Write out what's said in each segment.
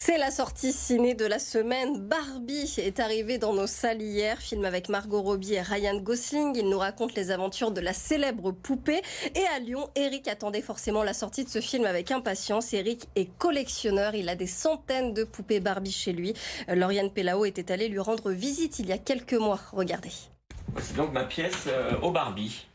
C'est la sortie ciné de la semaine. Barbie est arrivé dans nos salles hier. Film avec Margot Robbie et Ryan Gosling. Il nous raconte les aventures de la célèbre poupée. Et à Lyon, Eric attendait forcément la sortie de ce film avec impatience. Eric est collectionneur. Il a des centaines de poupées Barbie chez lui. Lauriane Pellao était allée lui rendre visite il y a quelques mois. Regardez. Voici donc ma pièce au Barbie.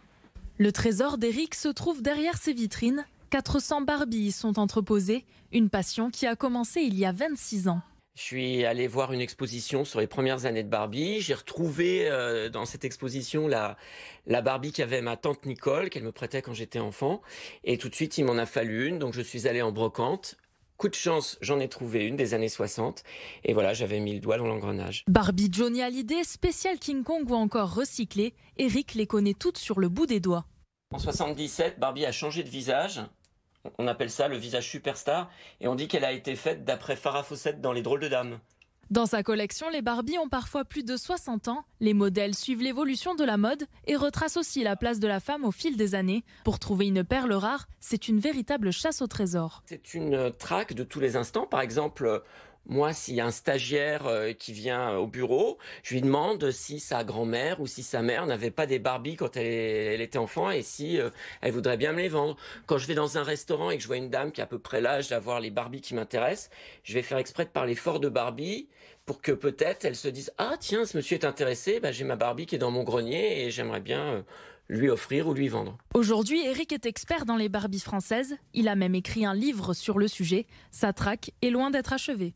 Le trésor d'Eric se trouve derrière ses vitrines. 400 Barbies y sont entreposées, une passion qui a commencé il y a 26 ans. Je suis allé voir une exposition sur les premières années de Barbie. J'ai retrouvé dans cette exposition la Barbie qu'avait ma tante Nicole, qu'elle me prêtait quand j'étais enfant. Et tout de suite, il m'en a fallu une, donc je suis allé en brocante. Coup de chance, j'en ai trouvé une des années 60. Et voilà, j'avais mis le doigt dans l'engrenage. Barbie, Johnny Hallyday, spécial King Kong ou encore recyclé, Eric les connaît toutes sur le bout des doigts. En 77, Barbie a changé de visage. On appelle ça le visage superstar. Et on dit qu'elle a été faite d'après Farrah Fawcett dans Les Drôles de Dames. Dans sa collection, les Barbies ont parfois plus de 60 ans. Les modèles suivent l'évolution de la mode et retracent aussi la place de la femme au fil des années. Pour trouver une perle rare, c'est une véritable chasse au trésor. C'est une traque de tous les instants. Par exemple, moi, s'il y a un stagiaire qui vient au bureau, je lui demande si sa grand-mère ou si sa mère n'avait pas des Barbies quand elle était enfant et si elle voudrait bien me les vendre. Quand je vais dans un restaurant et que je vois une dame qui a à peu près l'âge d'avoir les Barbies qui m'intéressent, je vais faire exprès de parler fort de Barbie pour que peut-être elle se dise « Ah tiens, ce monsieur est intéressé, j'ai ma Barbie qui est dans mon grenier et j'aimerais bien lui offrir ou lui vendre. » Aujourd'hui, Eric est expert dans les Barbies françaises. Il a même écrit un livre sur le sujet. Sa traque est loin d'être achevée.